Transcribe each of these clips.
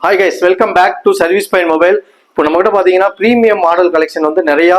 Hi guys, welcome back to Service Point Mobile. இப்போ நம்ம கிட்ட பாத்தீங்கன்னா பிரீமியம் மாடல் கலெக்ஷன் வந்து நிறைய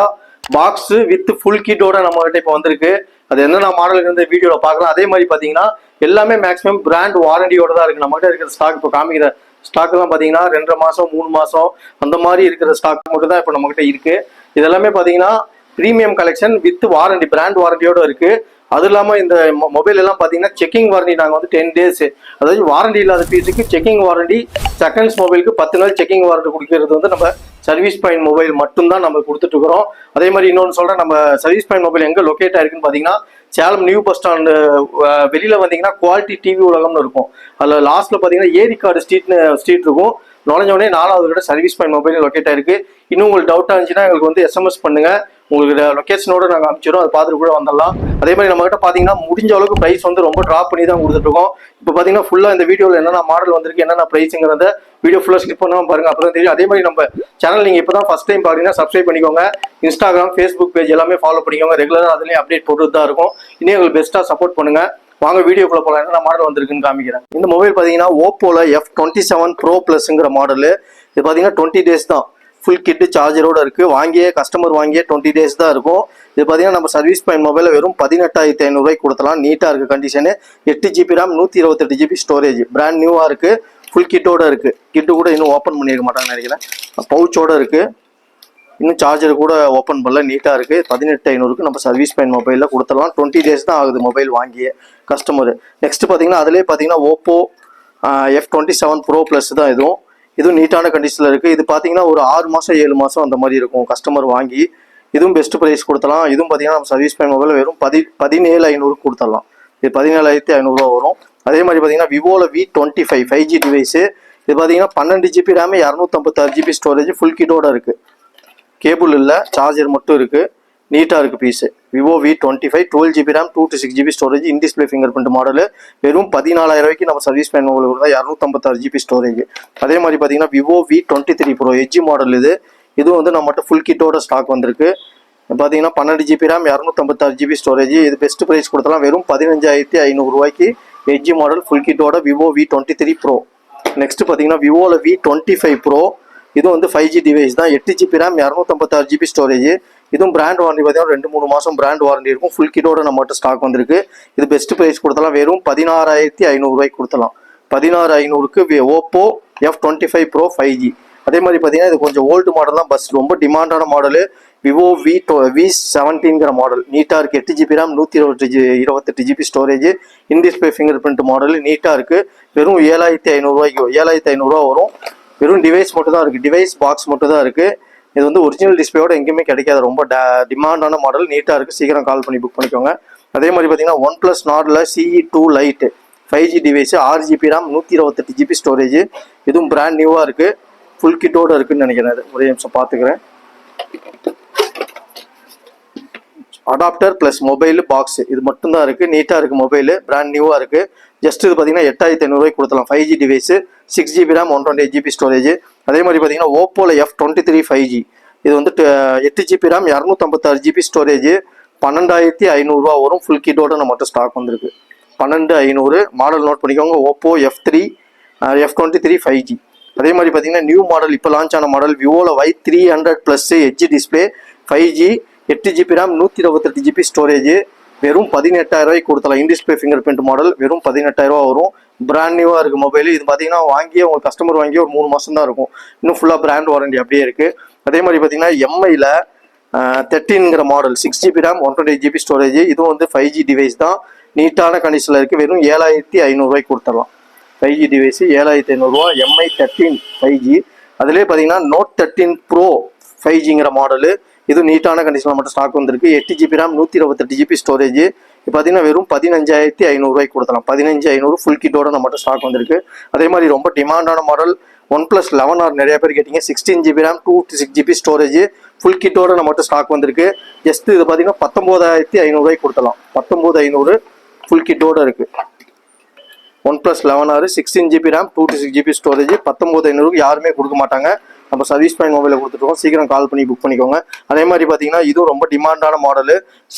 பாக்ஸ் வித் ஃபுல் கிட்டோட நம்ம கிட்ட இப்போ வந்திருக்கு. அது என்னென்ன மாடல் இருந்து வீடியோல பார்க்கலாம். அதே மாதிரி பாத்தீங்கன்னா எல்லாமே மேக்ஸிமம் பிராண்ட் வாரண்டியோட தான் இருக்கு. நம்ம கிட்ட இருக்கிற ஸ்டாக் இப்போ காமிக்கிற ஸ்டாக் எல்லாம் பாத்தீங்கன்னா 2 மாசம் 3 மாசம் அந்த மாதிரி இருக்கிற ஸ்டாக் மட்டும் தான் இப்போ நம்ம கிட்ட இருக்கு. இதெல்லாமே பாத்தீங்கன்னா premium collection with warranty, brand வாரண்டியோட இருக்கு. அது இல்லாமல் இந்த மொபைல் எல்லாம் பார்த்தீங்கன்னா செக்கிங் வாரண்டி நாங்கள் வந்து 10 days, அதாவது வாரண்டி இல்லாத பீஸுக்கு செக்கிங் வாரண்டி, செகண்ட்ஸ் மொபைலுக்கு 10 நாள் செக்கிங் வாரண்டி கொடுக்கிறது வந்து நம்ம சர்வீஸ் பாயிண்ட் மொபைல் மட்டும்தான் நம்ம கொடுத்துட்டு இருக்கிறோம். அதே மாதிரி இன்னொன்று சொல்கிறேன், நம்ம சர்வீஸ் பாயிண்ட் மொபைல் எங்கே லொக்கேட் ஆயிருக்குன்னு பார்த்தீங்கன்னா சேலம் நியூ பஸ் ஸ்டாண்டு வெளியில் வந்தீங்கன்னா குவாலிட்டி டிவி உலகம்னு இருக்கும். அதில் லாஸ்ட்டில் பார்த்தீங்கன்னா ஏரிக்காடு ஸ்ட்ரீட் இருக்கும். நுழைஞ்சோடனே 4வது கடை சர்வீஸ் பாயிண்ட் மொபைல் லொக்கேட் ஆயிருக்கு. இன்னும் உங்களுக்கு டவுட்டாக இருந்துச்சுன்னா எங்களுக்கு வந்து SMS பண்ணுங்க, உங்களுக்கு லொக்கேஷனோட நாங்கள் அனுப்பிச்சிடும், அதை பார்த்துட்டு கூட வந்துடலாம். அதே மாதிரி நம்ம கிட்ட பார்த்தீங்கன்னா முடிஞ்ச அளவுக்கு ப்ரைஸ் வந்து ரொம்ப ட்ராப் பண்ணி தான் கொடுத்துட்டு இருக்கோம். இப்போ பார்த்தீங்கன்னா ஃபுல்லாக இந்த வீடியோவில் என்னென்ன மாடல் வந்திருக்கு, என்னென்ன ப்ரைஸுங்கிறத வீடியோ ஃபுல்லாக ஸ்கிப் பண்ணாமல் பாருங்க, அப்போ தான் தெரியும். அதே மாதிரி நம்ம சேனல் நீங்கள் இப்போ தான் ஃபஸ்ட் டைம் பார்த்தீங்கன்னா சப்ஸ்கிரைப் பண்ணிக்கோங்க. இன்ஸ்டாகிராம், ஃபேஸ்புக் பேஜ் எல்லாமே ஃபாலோ பண்ணிக்கோங்க. ரெகுலராக அதுலேயும் அப்டேட் போட்டுட்டு தான் இருக்கும். இன்னும் எங்களுக்கு பெஸ்ட்டாக சப்போர்ட் பண்ணுங்க. வாங்க வீடியோக்குள்ள போகலாம். என்ன மாடல் வந்திருக்குன்னு காமிக்கிறேன். இந்த மொபைல் பார்த்தீங்கன்னா ஓப்போல F27 Pro Plusங்கிற மாடல். இது பார்த்தீங்கன்னா 20 days தான். ஃபுல் கிட்டு சார்ஜரோட இருக்கு. கஸ்டமர் வாங்கிய 20 days தான் இருக்கும். இது பார்த்தீங்கன்னா நம்ம சர்வீஸ் பாயிண்ட் மொபைல வெறும் 18,500 கொடுத்தலாம். நீட்டாக இருக்கு condition. 8GB RAM, 128GB storage. Brand நியூவா இருக்கு. ஃபுல் கிட்டோட இருக்கு. கிட்டு கூட இன்னும் ஓப்பன் பண்ணிருக்க மாட்டாங்கன்னு நினைக்கிறேன். பவுச்சோட இருக்கு. இன்னும் சார்ஜர் கூட ஓப்பன் பண்ணல. நீட்டாக இருக்குது. 18,500 நம்ம சர்வீஸ் பாயிண்ட் மொபைலில் கொடுத்துடலாம். 20 days தான் ஆகுது மொபைல் வாங்கிய கஸ்டமர். நெக்ஸ்ட் பார்த்தீங்கன்னா அதிலே பார்த்தீங்கன்னா ஓப்போ F27 Pro Plus தான் இதுவும் நீட்டான கண்டிஷனில் இருக்குது. இது பார்த்தீங்கன்னா ஒரு 6 மாதம் 7 மாதம் அந்த மாதிரி இருக்கும் கஸ்டமர் வாங்கி. இதுவும் பெஸ்ட் ப்ரைஸ் கொடுத்தலாம். இதுவும் பார்த்தீங்கன்னா நம்ம சர்வீஸ் பாயிண்ட் மொபைல் வெறும் 17,500 கொடுத்துடலாம். இது 17,500 வரும். அதே மாதிரி பார்த்தீங்கன்னா விவோவில் V25 5G டிவைஸு. இது பார்த்தீங்கன்னா 12GB RAM, 256GB storage, full கிட்டோட இருக்குது. கேபிள் இல்லை, சார்ஜர் மட்டும் இருக்குது. நீட்டாக இருக்குது piece. Vivo V25 12GB RAM, 256GB storage, in display finger print model. வெறும் 14,000 நம்ம சர்வீஸ் பாயிண்ட் மொபைல் கொடுத்தா 256GB ஸ்டோரேஜ். அதே மாதிரி பார்த்தீங்கன்னா Vivo V23 Pro Edge model. இதுவும் வந்து நம்மகிட்ட ஃபுல் கிட்டோட ஸ்டாக் வந்திருக்கு. பார்த்தீங்கன்னா 12GB RAM, 256GB ஸ்டோரேஜ். இது பெஸ்ட் ப்ரைஸ் கொடுத்தலாம். வெறும் 15,500 எட்ஜ் மாடல் ஃபுல் கிட்டோட விவோ V23 Pro. நெக்ஸ்ட் பார்த்தீங்கன்னா விவோவில் V25 Pro. இது வந்து 5G டிவைஸ் தான். 8GB RAM, 256GB storage. இதுவும் பிராண்ட் வாரண்டி பார்த்தீங்கன்னா 2-3 மாதம் பிராண்ட் வாரண்டி இருக்கும். ஃபுல் கிட்டோட நம்மகிட்ட ஸ்டாக் வந்திருக்கு. இது பெஸ்ட் ப்ரைஸ் கொடுத்தலாம். வெறும் 16,500 கொடுத்தலாம். 16,500க்கு ஓப்போ F25 Pro 5G. அதே மாதிரி பார்த்தீங்கன்னா இது கொஞ்சம் ஓல்டு மாடல் தான், பஸ் ரொம்ப டிமாண்டான மாடலு. விவோ V17ங்கிற மாடல். நீட்டாக இருக்குது. 8GB RAM, 128GB storage, in display finger print model. நீட்டாக இருக்குது. வெறும் 7,500 7,500 வரும். வெறும் டிவைஸ் மட்டும் தான் இருக்குது. டிவைஸ் பாக்ஸ் மட்டும் தான் இருக்குது. இது வந்து ஒரிஜினல் டிஸ்பிளேயோட எங்கேயுமே கிடைக்காது. ரொம்ப டிமாண்டான மாடல். நீட்டாக இருக்குது. சீக்கிரம் கால் பண்ணி புக் பண்ணிக்கோங்க. அதே மாதிரி பார்த்தீங்கன்னா OnePlus Nordல CE2 Lite 5G device, 6GB RAM, 128GB storage. இதுவும் பிராண்ட் நியூவாக இருக்குது. ஃபுல் கிட்டோட இருக்குன்னு நினைக்கிறேன். அது ஒரே நிமிஷம் பார்த்துக்கிறேன். அடாப்டர் ப்ளஸ் மொபைல் பாக்ஸ் இது மட்டும் தான் இருக்குது. நீட்டாக இருக்குது. மொபைல் பிராண்ட் நியூவாக இருக்குது. ஜஸ்ட் இது பார்த்தீங்கன்னா 8,500 கொடுத்தலாம். 5G device, 6GB RAM, 128GB storage. அதே மாதிரி பார்த்தீங்கன்னா ஓப்போவில் F23 5G. இது வந்து 8GB RAM, 256GB ஸ்டோரேஜ், 12,500 வரும். ஃபுல் கிட்டோட நம்மகிட்ட ஸ்டாக் வந்திருக்கு. 12,500 மாடல் நோட் பண்ணிக்கோங்க. Oppo F23 5G. அதே மாதிரி பார்த்தீங்கன்னா நியூ மாடல் இப்போ லான்ச் ஆன மாடல் விவோவில் Y300+ edge display, 5G, 8GB RAM, 128GB storage. வெறும் 18,000 கொடுத்தலாம். In display finger print model. வெறும் 18,000 வரும். பிராண்ட் நியூவாக இருக்குது மொபைல். இது பார்த்தீங்கன்னா உங்கள் கஸ்டமர் வாங்கி ஒரு 3 மாதம் தான் இருக்கும். இன்னும் ஃபுல்லாக பிராண்ட் வாரண்டி அப்படியே இருக்குது. அதே மாதிரி பார்த்தீங்கன்னா எம்ஐயில் 13ங்கிற model, 6GB RAM, 128GB storage. இதுவும் வந்து 5G டிவைஸ் தான். நீட்டான கண்டிஷனில் இருக்குது. வெறும் 7,500 கொடுத்துடலாம். 5G device 7,500 MI 13 5G. அதிலே பார்த்தீங்கன்னா Note 13 Pro 5Gங்கிற மாடலு. இது நீட்டான கண்டிஷனில் மட்டும் ஸ்டாக் வந்திருக்கு. 8GB RAM, 128GB storage. இப்போ பார்த்தீங்கன்னா வெறும் 15,500 கொடுத்தலாம். 15,500 ஃபுல் கிட்டோட நம்மகிட்ட ஸ்டாக் வந்திருக்கு. அதே மாதிரி ரொம்ப டிமாண்டான மாடல் OnePlus 11R நிறைய பேர் கேட்டிங்க. 16GB RAM, 256GB storage, full கிட்டோட நம்மகிட்ட ஸ்டாக் வந்திருக்கு. ஜஸ்ட் இது பார்த்தீங்கன்னா 19,500 கொடுத்தலாம். 19,500 ஃபுல் கிட்டோட இருக்குது. OnePlus 11R 16GB RAM, 256GB storage, 19,500 யாருமே கொடுக்க மாட்டாங்க. நம்ம சர்வீஸ் பாயிண்ட் மொபைலில் கொடுத்துருக்கோம். சீக்கிரம் கால் பண்ணி புக் பண்ணிக்கோங்க. அதே மாதிரி பார்த்தீங்கன்னா இதுவும் ரொம்ப டிமாண்டான மாடலு.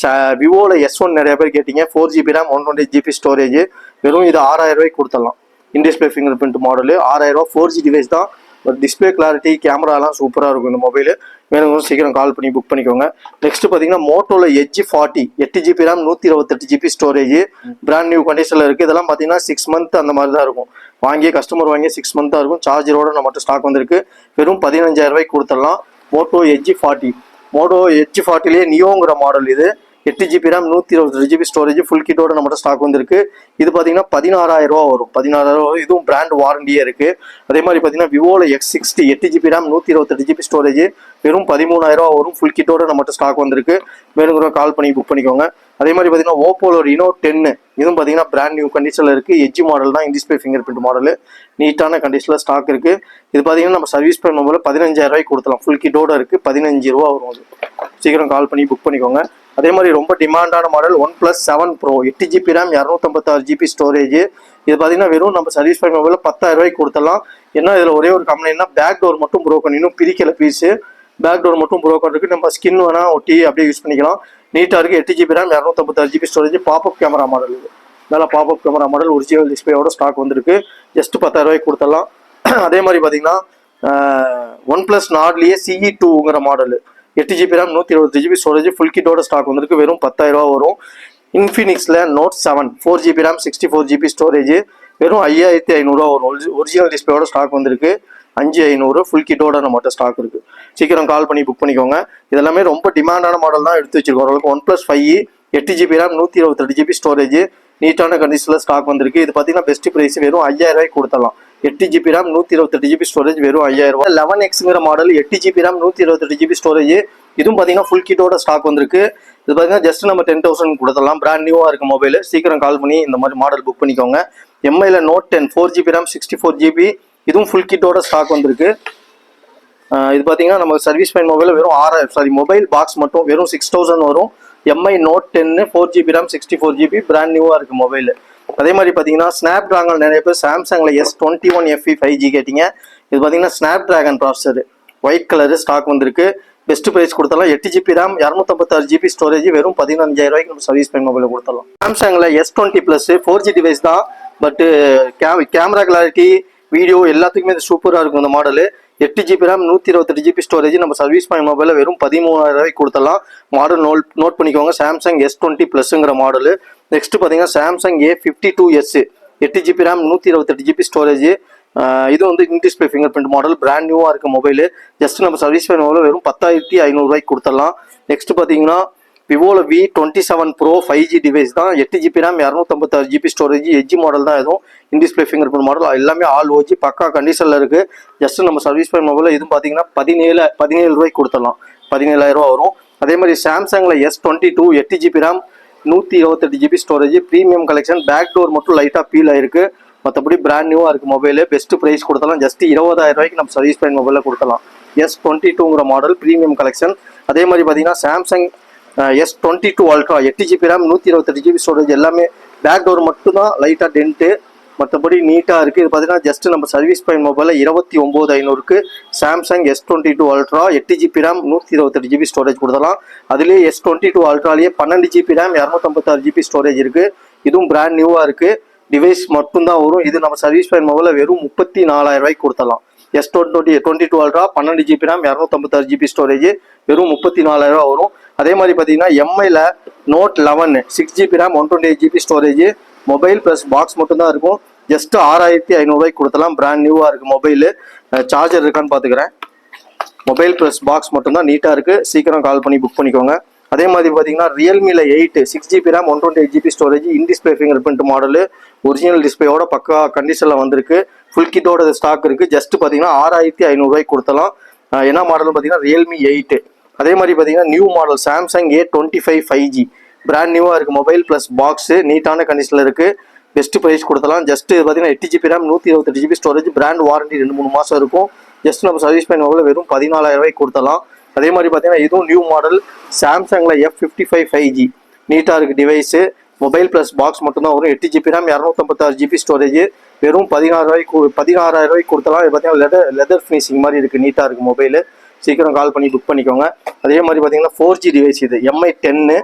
விவோவில் S1 நிறைய பேர் கேட்டிங்க. 4GB RAM, 128GB storage. வெறும் இது 6,000 கொடுத்துடலாம். இன்டிஸ்பிளே ஃபிங்கர் பிரிண்ட் மாடல் 6000 ரூபா 4G டிவைஸ் தான். பட் டிஸ்பிளே கிளாரிட்டி கேமராலாம் சூப்பராக இருக்கும் இந்த மொபைல். வேணும் சீக்கிரம் கால் பண்ணி புக் பண்ணிக்கோங்க. நெக்ஸ்ட் பார்த்தீங்கன்னா மோட்டோல Edge 40 8GB RAM 128GB storage brand new கண்டிஷனில் இருக்குது. இதெல்லாம் பார்த்தீங்கன்னா 6 மந்த் அந்த மாதிரி தான் இருக்கும். கஸ்டமர் வாங்கி 6 மந்த் தான் இருக்கும். சார்ஜரோட நம்மகிட்ட ஸ்டாக் வந்திருக்கு. வெறும் 15000 ரூபாய்க்கு கொடுத்துடலாம். மோட்டோ Edge 40 மோட்டோ Edge 40லேயே நியோங்கிற மாடல் இது. 8GB RAM 128GB storage full கிட்டோட நம்மகிட்ட ஸ்டாக் வந்திருக்கு. இது பார்த்தீங்கன்னா 16000 ரூபா வரும். 16000 ரூபா. இதுவும் பிராண்ட் வாரண்டியே இருக்கு. அதே மாதிரி பார்த்தீங்கன்னா விவோல X60 8GB RAM 128GB storage வெறும் 13000 ரூபா வரும். ஃபுல் கிட்டோட நம்மகிட்ட ஸ்டாக் வந்திருக்கு. வேணுங்கிற கால் பண்ணி புக் பண்ணிக்கோங்க. அதே மாதிரி பார்த்தீங்கன்னா ஓப்போல Reno 10 இதுவும் பார்த்தீங்கன்னா பிராண்ட் நியூ கண்டிஷனில் இருக்குது. எட்ஜ் மாடல் தான். இன்டிஸ்பிளே ஃபிங்கர் பிரிண்ட் மாடல் நீட்டான கண்டிஷனில் ஸ்டாக் இருக்குது. இது பார்த்தீங்கன்னா நம்ம சர்வீஸ் பண்ண மொபைல் 15000 ரூபாய்க்கு கொடுத்தலாம். ஃபுல் கிட்டோட இருக்குது. 15 ரூபா வரும். அது சீக்கிரம் கால் பண்ணி புக் பண்ணிக்கோங்க. அதே மாதிரி ரொம்ப டிமாண்டான model OnePlus 7 Pro 8GB RAM 256GB storage. இது பார்த்தீங்கன்னா வெறும் நம்ம சர்வீஸ் பண்ண மொபைல் 10000 ரூபாய்க்கு கொடுத்தலாம். ஏன்னா இதில் ஒரே ஒரு கம்ப்ளைண்ட்னா பேக் டோர் மட்டும் ப்ரோக்கன், இன்னும் பிரிக்கல பீஸு. பேக் டோர் மட்டும் ப்ரோக்கன் இருக்குது. நம்ம ஸ்கின் வேணால் ஒட்டி அப்படியே யூஸ் பண்ணிக்கலாம். நீட்டாக இருக்குது. 8GB RAM 256GB storage popup camera model. இது நல்லா பாப்அப் கேமரா மாடல் ஒரிஜினல் டிஸ்பிளேயோட ஸ்டாக் வந்திருக்கு. ஜஸ்ட் 10000 ரூபாய்க்கு கொடுத்துடலாம். அதே மாதிரி பார்த்தீங்கன்னா OnePlus Nordலேயே CE2ங்கிற model 8GB RAM 128GB storage full கிட்டோட ஸ்டாக் வந்திருக்கு. வெறும் 10000 ரூபா வரும். இன்ஃபினிக்ஸில் Note 7 4GB RAM 64GB storage வெறும் 5500 ரூபா வரும். ஒரிஜினல் டிஸ்பிளேயோட ஸ்டாக் வந்திருக்கு. 5500 ஃபுல் கிட்டோட நம்மகிட்ட ஸ்டாக் இருக்கு. சீக்கிரம் கால் பண்ணி புக் பண்ணிக்கோங்க. இதெல்லாமே ரொம்ப டிமாண்டான மாடல் தான் எடுத்து வச்சிருக்கோம். ஓரளவுக்கு OnePlus 5 8GB RAM 128GB storage நீட்டான கண்டிஷனில் ஸ்டாக் வந்திருக்கு. இது பார்த்தீங்கன்னா பெஸ்ட் ப்ரைஸ் வெறும் 5000 ரூபாய்க்கு கொடுத்தலாம். 8GB RAM 128GB ஸ்டோரேஜ் வெறும் 5000 ரூபாய். 11Xங்கிற model 8GB RAM 128GB storage இதுவும் பார்த்தீங்கன்னா ஃபுல் கிட்டோட ஸ்டாக் வந்திருக்கு. இது பார்த்தீங்கன்னா ஜஸ்ட் நம்ம 10,000 கொடுத்துடலாம். பிராண்ட் நியூவாக இருக்க மொபைல். சீக்கிரம் கால் பண்ணி இந்த மாதிரி மாடல் புக் பண்ணிக்கோங்க. எம்ஐல Note 10 4GB RAM 64GB இதுவும் ஃபுல் கிட்டோட ஸ்டாக் வந்திருக்கு. இது பார்த்தீங்கன்னா நம்ம சர்வீஸ் பாயிண்ட் மொபைல் வெறும் மொபைல் பாக்ஸ் மட்டும் வெறும் 6000 வரும். Mi Note 10 4GB RAM 64GB brand நியூவாக இருக்குது மொபைல். அதே மாதிரி பார்த்தீங்கன்னா ஸ்னாப் டிராகன் நிறைய பேர் சாம்சங்கில் S21 FE 5G கேட்டிங்க. இது பார்த்தீங்கன்னா Snapdragon processor white colour stock வந்திருக்கு. பெஸ்ட் ப்ரைஸ் கொடுத்தலாம். 8GB RAM 256GB ஸ்டோரேஜ் வெறும் 15000 ரூபாய்க்கு நம்ம சர்வீஸ் பாயிண்ட் மொபைல் கொடுத்தலாம். சாம்சங்கில் S20 Plus 4G டிவைஸ் தான். பட்டு கேமரா கிளாரிட்டி வீடியோ எல்லாத்துக்குமே இது சூப்பராக இருக்கும். இந்த model 8GB RAM 128GB storage நம்ம சர்வீஸ் பாயிண்ட் மொபைலில் வெறும் 13000 ரூபாய்க்கு கொடுத்தலாம். மாடல் நோட் பண்ணிக்கோங்க. சாம்சங் S20 Plusங்கிற மாடல். நெக்ஸ்ட் பார்த்தீங்கன்னா Samsung A52s 8GB RAM 128GB storage இது வந்து in display finger print model brand நியூவாக இருக்க மொபைல். ஜஸ்ட் நம்ம சர்வீஸ் பாயிண்ட் மொபைல் வெறும் 10500 ரூபாய்க்கு கொடுத்துடலாம். நெக்ஸ்ட் பார்த்தீங்கன்னா விவோல V27 Pro 5G டிவைஸ் தான். 8GB RAM 256GB storage edge model தான். எதுவும் இன்டிஸ்பிளே ஃபிங்கர் பிரிண்ட் மாடல் எல்லாமே ஆல் ஓஜி பக்கா கண்டிஷனில் இருக்குது. ஜஸ்ட் நம்ம சர்வீஸ் பாயிண்ட் மொபைல் இதுவும் பார்த்தீங்கன்னா 17 ரூபாய்க்கு கொடுத்துடலாம். 17000 ரூபா வரும். அதே மாதிரி சாம்சங்கில் S22 8GB RAM 128GB storage premium collection. Back door மட்டும் லைட்டாக பீல் ஆயிருக்கு. மற்றபடி பிராண்ட் நியூவாக இருக்குது மொபைல். பெஸ்ட் ப்ரைஸ் கொடுத்தலாம். ஜஸ்ட் 20000 ரூபாய்க்கு நம்ம சர்வீஸ் பாயிண்ட் மொபைலில் கொடுத்தலாம். S22ங்கிற மாடல் ப்ரீமியம் கலெக்ஷன். அதே மாதிரி பார்த்தீங்கன்னா Samsung S22 Ultra 8GB RAM 128GB storage எல்லாமே பேக் டோர் மட்டும் தான் லைட்டாக டென்ட்டு. மற்றபடி நீட்டாக இருக்குது. இது பார்த்தீங்கன்னா ஜஸ்ட் நம்ம சர்வீஸ் பாயிண்ட் மொபைலில் 29500க்கு Samsung S22 Ultra 8GB RAM 128GB storage கொடுத்தலாம். அதுலேயே S22 Ultraலேயே 12GB RAM 256GB storage இருக்குது. இதுவும் பிராண்ட் நியூவாக இருக்குது. டிவைஸ் மட்டும்தான் வரும். இது நம்ம சர்வீஸ் பாயிண்ட் மொபைலில் வெறும் 34000 ரூபாய்க்கு கொடுத்தலாம். S22 Ultra 12GB RAM 256GB storage வெறும் 34000 ரூபா வரும். அதே மாதிரி பார்த்தீங்கன்னா எம்ஐல Note 11 6GB RAM 128GB storage mobile plus box மட்டும்தான் இருக்கும். ஜஸ்ட் 6500 ரூபாய்க்கு கொடுத்தலாம். பிராண்ட் நியூவாக இருக்குது மொபைல். சார்ஜர் இருக்கான்னு பார்த்துக்கிறேன். மொபைல் ப்ளஸ் பாக்ஸ் மட்டும்தான் நீட்டாக இருக்குது. சீக்கிரம் கால் பண்ணி புக் பண்ணிக்கோங்க. அதே மாதிரி பார்த்தீங்கன்னா ரியல்மியில் 8 6GB RAM 128GB storage in display finger print model original டிஸ்பிளேயோட பக்கா கண்டிஷனில் வந்திருக்கு. ஃபுல் கிட்டோட ஸ்டாக் இருக்குது. ஜஸ்ட் பார்த்தீங்கன்னா 6500 ரூபாய்க்கு கொடுத்தலாம். என்ன மாடல்னு பார்த்தீங்கன்னா ரியல்மி 8. அதே மாதிரி பார்த்தீங்கன்னா new model Samsung A25 5G brand நியூவாக இருக்குது. மொபைல் ப்ளஸ் பாக்ஸு நீட்டான கண்டிஷனில் இருக்குது. பெஸ்ட் ப்ரைஸ் கொடுத்தலாம். ஜஸ்ட் பார்த்தீங்கன்னா 8GB RAM 128GB storage brand warranty 2-3 மாதம் இருக்கும். ஜஸ்ட் நம்ம சர்வீஸ் பாயிண்ட் மொபைல் வெறும் 14000 ரூபாய்க்கு கொடுத்தலாம். அதே மாதிரி பார்த்தீங்கன்னா இதுவும் நியூ மாடல் சாம்சங்கில் F55 5G நீட்டாக இருக்குது டிவைஸு. மொபைல் ப்ளஸ் பாக்ஸ் மட்டும்தான் வரும். 8GB RAM 256GB ஸ்டோரேஜ் வெறும் 16000 ரூபாய்க்கு கொடுத்தலாம். இது பார்த்தீங்கன்னா லெதர் ஃபினிஷிங் மாதிரி இருக்குது. நீட்டாக இருக்குது மொபைல். சீக்கிரம் கால் பண்ணி புக் பண்ணிக்கோங்க. அதே மாதிரி பார்த்தீங்கன்னா 4G டிவைஸ் இது MI 10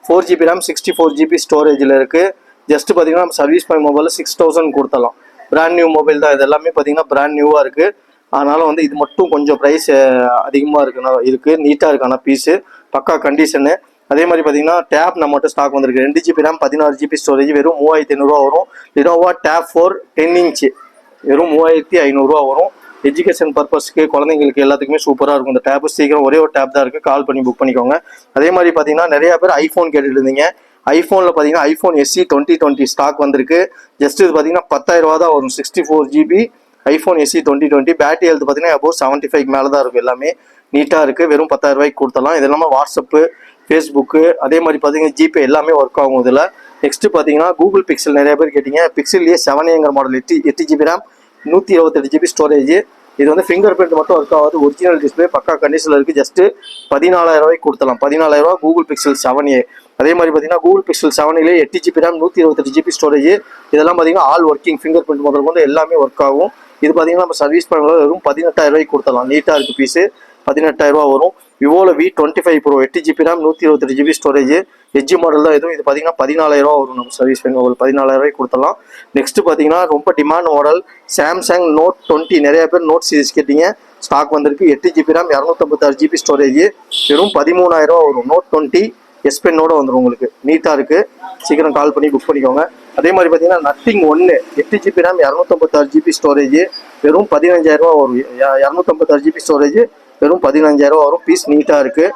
4GB RAM 64GB ஸ்டோரேஜில் இருக்குது. ஜஸ்ட் பார்த்தீங்கன்னா நம்ம சர்வீஸ் பாயிண்ட் மொபைலில் 6000 கொடுத்தலாம். பிராண்ட் நியூ மொபைல் தான். இது எல்லாமே பார்த்தீங்கன்னா பிராண்ட் நியூவாக இருக்குது. அதனால வந்து இது மட்டும் கொஞ்சம் ப்ரைஸ் அதிகமாக இருக்குது. நீட்டாக இருக்கு. ஆனால் பீஸு பக்கா கண்டிஷனு. அதே மாதிரி பார்த்தீங்கன்னா டேப் நம்மகிட்ட ஸ்டாக் வந்திருக்கு. 2GB RAM 16GB ஸ்டோரேஜ் வெறும் 3500 வரும். லினோவா டேப் 4 10 இன்ச்சு வெறும் 3500 வரும். எஜுகேஷன் பர்பஸ்க்கு குழந்தைங்களுக்கு எல்லாத்துக்குமே சூப்பராக இருக்கும். இந்த டேப் சீக்கிரம் ஒரே ஒரு டேப் தான் இருக்குது. கால் பண்ணி புக் பண்ணிக்கோங்க. அதே மாதிரி பார்த்தீங்கன்னா நிறையா பேர் ஐஃபோன் கேட்டுட்டு இருந்தீங்க. ஐஃபோனில் பார்த்தீங்கன்னா ஐஃபோன் SE 2020 ஸ்டாக் வந்திருக்கு. ஜஸ்ட் இது பார்த்தீங்கன்னா 10,000 ரூபா தான் வரும். 64GB iPhone SE 2020. Battery health பார்த்தீங்கன்னா அபோவ் 75 மேலே தான் இருக்கும். எல்லாமே நீட்டாக இருக்குது. வெறும் 10,000 ரூபாய்க்கு கொடுத்தலாம். இது இல்லாமல் வாட்ஸ்அப்பு, ஃபேஸ்புக்கு, அதே மாதிரி பார்த்தீங்கன்னா ஜிபே எல்லாமே ஒர்க் ஆகும் இதில். நெக்ஸ்ட் பார்த்தீங்கன்னா கூகுள் பிக்சல் நிறைய பேர் கேட்டிங்க. பிக்சல்லையே 7Aங்கிற model 8GB RAM 128GB storage. இது வந்து ஃபிங்கர் பிரிண்ட் மட்டும் ஒர்க் ஆகாது. ஒரிஜினல் டிஸ்பிளே பக்கா கண்டிஷனில் இருக்குது. ஜஸ்ட்டு 14,000 ரூபாய்க்கு கொடுத்தலாம். 14,000 ரூபா கூகுள் பிக்சல் 7A. அதே மாதிரி பார்த்தீங்கன்னா Google pixel 7A 8GB RAM 128GB storage. இதெல்லாம் பார்த்தீங்கன்னா ஆல் ஒர்க்கிங் ஃபிங்கர் பிரிண்ட் முதல் கொண்டு எல்லாமே ஒர்க் ஆகும். இது பார்த்தீங்கன்னா நம்ம சர்வீஸ் பண்ணும்போது வெறும் 18,000 ரூபாய்க்கு கொடுத்தலாம். நீட்டாக இருக்குது பீஸு. 18,000 ரூபா வரும். விவோவில் V25 Pro 8GB RAM 128GB storage. Edge model தான் இதுவும். இது பார்த்தீங்கன்னா 14,000 ரூபா வரும். நம்ம சர்வீஸ் பண்ணி ஒரு 14,000 ரூபாய்க்கு கொடுத்தலாம். நெக்ஸ்ட் பார்த்தீங்கன்னா ரொம்ப டிமாண்ட் மாடல் சாம்சங் Note 20. நிறைய பேர் நோட் சீரிஸ் கேட்டீங்க. ஸ்டாக் வந்திருக்கு. 8GB RAM 256GB ஸ்டோரேஜ் வெறும் 13,000 ரூபா வரும். Note 20 S Penோட வந்துடும் உங்களுக்கு. நீட்டாக இருக்குது. சீக்கிரம் கால் பண்ணி புக் பண்ணிக்கோங்க. அதே மாதிரி பார்த்தீங்கன்னா nothing 1 8GB RAM 256GB storage வெறும் 15,000 ரூபா வரும். 256GB ஸ்டோரேஜ் வெறும் 15,000 ரூபா வரும். பீஸ் நீட்டாக இருக்குது.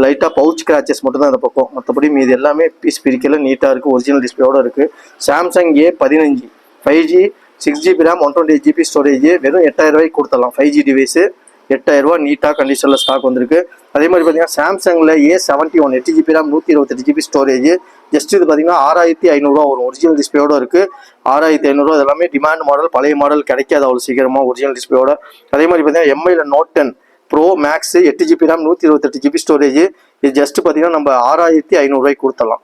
லைட்டாக பவுச் கிராச்சஸ் மட்டும் தான் இந்த பக்கம். மற்றபடி மீது எல்லாமே பீஸ் பிரிக்கல. நீட்டாக இருக்குது. ஒரிஜினல் டிஸ்பிளேயோட இருக்குது. Samsung A15 5G 6GB RAM 128GB storage வெறும் 8,000 ரூபாய்க்கு கொடுத்தலாம். 5G டிவைஸு 8,000 ரூபா நீட்டாக கண்டிஷனில் ஸ்டாக் வந்திருக்கு. அதே மாதிரி பார்த்தீங்கன்னா சாம்சங்கில் A71 8GB RAM 128GB storage just இது பார்த்தீங்கன்னா 6,500 ரூபா வரும். ஒரிஜினல் டிஸ்பிளேயோட இருக்குது. 6,500 ரூபா. எல்லாமே டிமாண்ட் மாடல். பழைய மாடல் கிடைக்காது அவ்வளோ சீக்கிரமாக ஒரிஜினல் டிஸ்பிளேயோட. அதே மாதிரி பார்த்தீங்கன்னா MIல Note 10 Pro Max 8GB RAM 128GB storage. இது ஜஸ்ட் பார்த்தீங்கன்னா நம்ம 6,500 ரூபாய்க்கு கொடுத்தலாம்.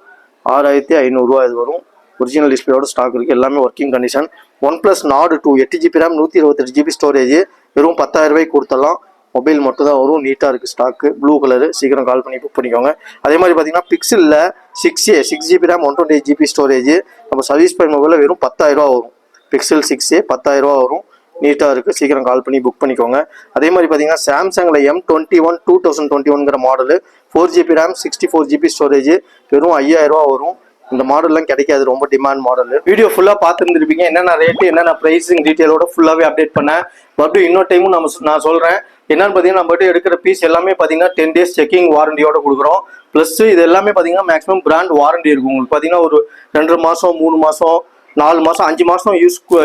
6,500 ரூபா இது வரும். ஒரிஜினல் டிஸ்பிளேயோட ஸ்டாக் இருக்குது. எல்லாமே working condition. OnePlus Nord 2 8GB RAM 128GB storage வெறும் 10,000 ரூபாய்க்கு கொடுத்தலாம். மொபைல் மட்டும் தான் வரும். நீட்டாக இருக்குது ஸ்டாக்கு. Blue colour. சீக்கிரம் கால் பண்ணி புக் பண்ணிக்கோங்க. அதே மாதிரி பார்த்தீங்கன்னா பிக்சலில் 6A 6GB RAM 128GB storage நம்ம சர்வீஸ் பண்ண மொபைலில் வெறும் 10,000 ரூபா வரும். பிக்சல் 6A 10,000 ரூபா வரும். நீட்டாக இருக்குது. சீக்கிரம் கால் பண்ணி புக் பண்ணிக்கோங்க. அதே மாதிரி பார்த்தீங்கன்னா சாம்சங்கில் M21 2021ங்கிற model 4GB RAM 64GB storage வெறும் 5,000 ரூபா வரும். இந்த மாடல்லாம் கிடைக்காது. ரொம்ப டிமாண்ட் மாடல். வீடியோ ஃபுல்லாக பார்த்துருந்துருப்பீங்க. என்னென்ன ரேட்டு என்னென்ன ப்ரைஸிங் டீட்டெயிலோட ஃபுல்லாகவே அப்டேட் பண்ணேன். மறுபடியும் இன்னொரு டைமும் நான் சொல்கிறேன். என்னன்னு பார்த்தீங்கன்னா நம்மகிட்ட எடுக்கிற பீஸ் எல்லாமே பார்த்தீங்கன்னா 10 days செக்கிங் வாரண்டியோட கொடுக்குறோம். ப்ளஸ் இது எல்லாமே பார்த்தீங்கன்னா மேக்ஸிமம் பிராண்ட் வாரண்டி இருக்கும். உங்களுக்கு பார்த்தீங்கன்னா ஒரு 2 மாதம் 3 மாதம் 4 மாதம் 5 மாதம்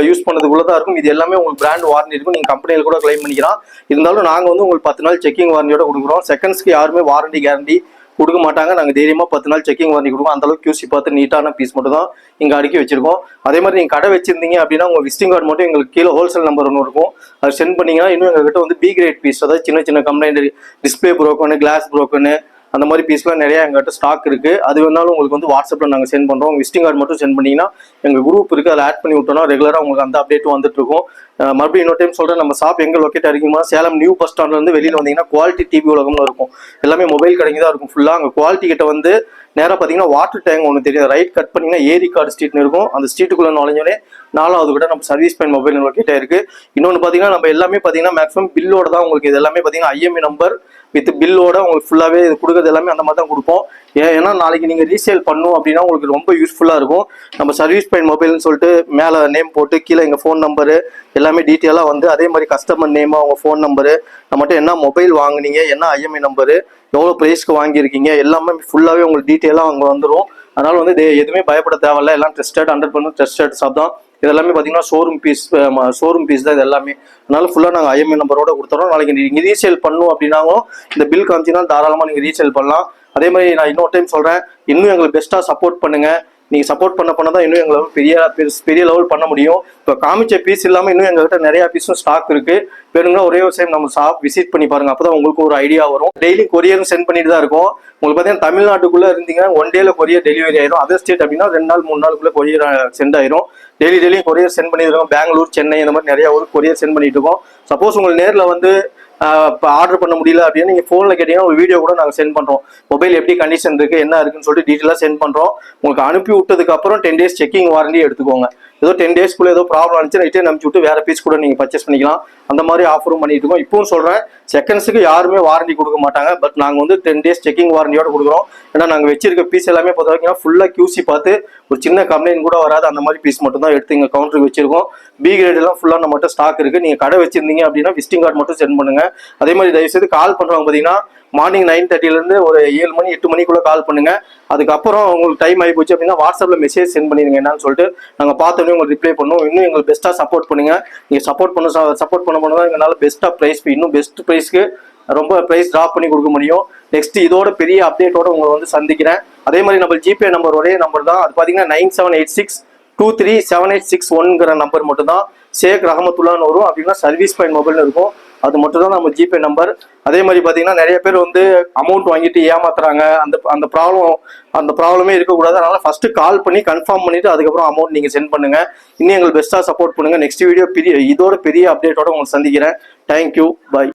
யூஸ் பண்ணதுக்குள்ள தான் இருக்கும். இது எல்லாமே உங்களுக்கு பிராண்ட் வாரண்டி இருக்கும். நீங்கள் கம்பெனியில் கூட கிளைம் பண்ணிக்கலாம். இருந்தாலும் நாங்கள் வந்து உங்களுக்கு 10 நாள் செக்கிங் வாரண்டியோட கொடுக்குறோம். செகண்ட்ஸ்க்கு யாருமே வாரண்டி கேரண்டி கொடுக்க மாட்டாங்க. நாங்கள் தைரியமாக 10 நாள் செக்கிங் வாரண்டி கொடுப்போம். அந்தளவுக்கு QC பார்த்து நீட்டான பீஸ் மட்டும் தான் இங்கே அடுக்கி வச்சிருக்கோம். அதே மாதிரி நீங்கள் கடை வச்சிருந்தீங்க அப்படின்னா உங்கள் விசிட்டிங் கார்டு மட்டும் எங்களுக்கு கீழே ஹோல்சேல் நம்பர் ஒன்று இருக்கும். அது சென்ட் பண்ணிங்கன்னா இன்னும் எங்ககிட்ட வந்து B கிரேட் பீஸ், அதாவது சின்ன சின்ன கம்ப்ளைண்ட் டிஸ்பிளே ப்ரோக்கனு, கிளாஸ் ப்ரோக்கனு, அந்த மாதிரி பீஸ்லாம் நிறைய எங்கள்கிட்ட ஸ்டாக் இருக்குது. அது வேணாலும் உங்களுக்கு வந்து வாட்ஸ்அப்பில் நாங்கள் சென்ட் பண்ணுறோம். விசிட்டிங் கார்டு மட்டும் சென்ட் பண்ணிங்கன்னா எங்கள் குரூப் இருக்குது. அதில் ஆட் பண்ணி விட்டோம்னா ரெகுலராக உங்களுக்கு அந்த அப்டேட்டும் வந்துட்டு இருக்கும். மறுபடியும் இன்னொரு டைம் சொல்கிறேன். நம்ம ஷாப் எங்கே லொக்கேட் ஆகிருக்குமா, சேலம் நியூ பஸ் ஸ்டாண்ட்லேருந்து வெளியில் வந்தீங்கன்னா குவாலிட்டி டிவி உலகம்னு இருக்கும். எல்லாமே மொபைல் கடைக்கு தான் இருக்கும் ஃபுல்லாக. அங்கே குவாலிட்டி கிட்ட வந்து நேராக பார்த்தீங்கன்னா வாட்டர் டேங்க் ஒன்று தெரியும். ரைட் கட் பண்ணிங்கன்னா ஏரி கார்டு ஸ்ட்ரீட்னு இருக்கும். அந்த ஸ்ட்ரீட்டுக்குள்ளே நுழைஞ்சோடனே 4வது கூட நம்ம சர்வீஸ் பாயிண்ட் மொபைல் லொக்கேட் ஆயிருக்கு. இன்னொன்று பார்த்தீங்கன்னா நம்ம எல்லாமே பார்த்தீங்கன்னா மேக்ஸிமம் பில்லோட தான் உங்களுக்கு இது எல்லாமே பார்த்தீங்கன்னா IMEI நம்பர் வித் பில்லோட உங்களுக்கு ஃபுல்லாகவே இது கொடுக்குறது எல்லாமே அந்த மாதிரி தான் கொடுப்போம். ஏன்னா நாளைக்கு நீங்கள் ரீசேல் பண்ணணும் அப்படின்னா உங்களுக்கு ரொம்ப யூஸ்ஃபுல்லாக இருக்கும். நம்ம சர்வீஸ் பாயிண்ட் மொபைல்னு சொல்லிட்டு மேலே நேம் போட்டு கீழே எங்கள் ஃபோன் நம்பரு எல்லாமே டீட்டெயிலாக வந்து அதே மாதிரி கஸ்டமர் நேமு, அவங்க ஃபோன் நம்பரு, நம்மகிட்ட என்ன மொபைல் வாங்குனீங்க, என்ன IMEI நம்பரு, எவ்வளோ ப்ரைஸ்க்கு வாங்கியிருக்கீங்க எல்லாமே ஃபுல்லாகவே உங்களுக்கு டீட்டெயிலாக அங்கே வந்துடும். அதனால் வந்து எதுவுமே பயப்பட தேவையில்ல. எல்லாம் ட்ரஸ்டட் 100% ட்ரஸ்டட் ஷாப் தான். இதெல்லாமே பார்த்தீங்கன்னா ஷோரூம் பீஸ் தான் இது எல்லாமே. அதனால ஃபுல்லாக நாங்கள் IMEI நம்பரோட கொடுத்துறோம். நாளைக்கு நீங்கள் ரீசேல் பண்ணணும் அப்படின்னாலும் இந்த பில் காமிச்சிங்கன்னா தாராளமாக நீங்கள் ரீசேல் பண்ணலாம். அதே மாதிரி நான் இன்னொரு டைம் சொல்கிறேன், இன்னும் எங்களுக்கு பெஸ்ட்டாக சப்போர்ட் பண்ணுங்கள். நீங்கள் சப்போர்ட் பண்ண தான் இன்னும் எங்களால் பெரிய லெவல் பண்ண முடியும். இப்போ காமிச்ச பீஸ் இல்லாமல் இன்னும் எங்கள்கிட்ட நிறையா பீஸும் ஸ்டாக் இருக்குது. வேணுங்கன்னா ஒரே ஒரு டைம் நம்ம ஷாப் விசிட் பண்ணி பாருங்கள். அப்போ தான் உங்களுக்கு ஒரு ஐடியா வரும். டெய்லி கொரியரும் சென்ட் பண்ணிட்டு தான் இருக்கும். உங்களுக்கு பார்த்தீங்கன்னா தமிழ்நாட்டுக்குள்ளே இருந்தீங்கன்னா 1 டேல கொரியர் டெலிவரி ஆயிரும். அதர் ஸ்டேட் அப்படின்னா 2 நாள் 3 நாளுக்குள்ளே கொரியர் சென்ட் ஆயிரும். டெய்லியும் கொரியர் சென்ட் பண்ணிட்டு இருக்கோம். பெங்களூர், சென்னை இந்த மாதிரி நிறைய ஊருக்கு கொரியர் சென்ட் பண்ணிட்டு இருக்கோம். சப்போஸ் உங்களுக்கு நேரில் வந்து இப்போ ஆர்டர் பண்ண முடியல அப்படின்னு நீங்கள் ஃபோனில் கேட்டீங்கன்னா ஒரு வீடியோ கூட நாங்கள் சென்ட் பண்ணுறோம். மொபைல் எப்படி கண்டிஷன் இருக்குது, என்ன இருக்குன்னு சொல்லிட்டு டீட்டெயிலாக சென்ட் பண்ணுறோம். உங்களுக்கு அனுப்பி விட்டதுக்கப்புறம் 10 days செக்கிங் வாரண்டி எடுத்துக்கோங்க. ஏதோ 10 டேஸ்க்குள்ள ஏதோ ப்ராப்ளம் இருந்துச்சு ரிட்டர்ன் அனுப்பிச்சு விட்டு வேற பீஸ் கூட நீங்க பர்ச்சேஸ் பண்ணிக்கலாம். அந்த மாதிரி ஆஃபரும் பண்ணிட்டு இருக்கோம். இப்பவும் சொல்றேன், செகண்ட்ஸுக்கு யாருமே வாரண்டி கொடுக்க மாட்டாங்க. பட் நாங்க வந்து 10 டேஸ் செக்கிங் வாரண்டியோட கொடுக்குறோம். ஏன்னா நாங்க வச்சிருக்க பீஸ் எல்லாமே பொறுத்த வரைக்கும் ஃபுல்லா QC பார்த்து ஒரு சின்ன கம்ப்ளைண்ட் கூட வராது. அந்த மாதிரி பீஸ் மட்டும் தான் எடுத்து இங்க கவுண்டருக்கு வச்சிருக்கோம். பி கிரேட் எல்லாம் ஃபுல்லா நம்மகிட்ட ஸ்டாக் இருக்கு. நீங்க கடை வச்சிருந்தீங்க அப்படின்னா விசிட்டிங் கார்டு மட்டும் சென்ட் பண்ணுங்க. அதே மாதிரி தயவுசெய்து கால் பண்றவங்க பாத்தீங்கன்னா மார்னிங் 9:30 ஒரு 7 மணி 8 மணிக்குள்ள கால் பண்ணுங்க. அதுக்கப்புறம் உங்களுக்கு டைம் ஆகி போச்சு அப்படின்னா வாட்ஸ்அப்ல மெசேஜ் சென்ட் பண்ணிருங்க என்னன்னு சொல்லிட்டு நாங்க பார்த்தோன்னே உங்களுக்கு ரிப்ளை பண்ணுவோம். இன்னும் எங்களுக்கு பெஸ்ட்டா சப்போர்ட் பண்ணுங்க. நீங்க சப்போர்ட் பண்ண எங்களால பெஸ்ட்டா பிரைஸ் இன்னும் பெஸ்ட் பிரைஸ்க்கு ரொம்ப பிரைஸ் டிராப் பண்ணி கொடுக்க முடியும். நெக்ஸ்ட் இதோட பெரிய அப்டேட்டோட உங்களை வந்து சந்திக்கிறேன். அதே மாதிரி நம்ம ஜிபே நம்பர் ஒரே நம்பர் தான். அது பாத்தீங்கன்னா 9786237861 நம்பர் மட்டும் தான். ஷேக் ரஹமத்துல்லான்னு வரும். அப்படின்னா சர்வீஸ் பாயிண்ட் மொபைல்னு இருக்கும். அது மட்டும் தான் நம்ம ஜிபே நம்பர். அதே மாதிரி பாத்தீங்கன்னா நிறைய பேர் வந்து அமௌண்ட் வாங்கிட்டு ஏமாத்துறாங்க. அந்த ப்ராப்ளமே இருக்கக்கூடாது. அதனால ஃபர்ஸ்ட் கால் பண்ணி கன்ஃபார்ம் பண்ணிட்டு அதுக்கப்புறம் அமௌண்ட் நீங்க சென்ட் பண்ணுங்க. இன்னும் எங்களுக்கு பெஸ்ட்டா சப்போர்ட் பண்ணுங்க. நெக்ஸ்ட் வீடியோ இதோட பெரிய அப்டேட்டோட உங்களுக்கு சந்திக்கிறேன். Thank you, by.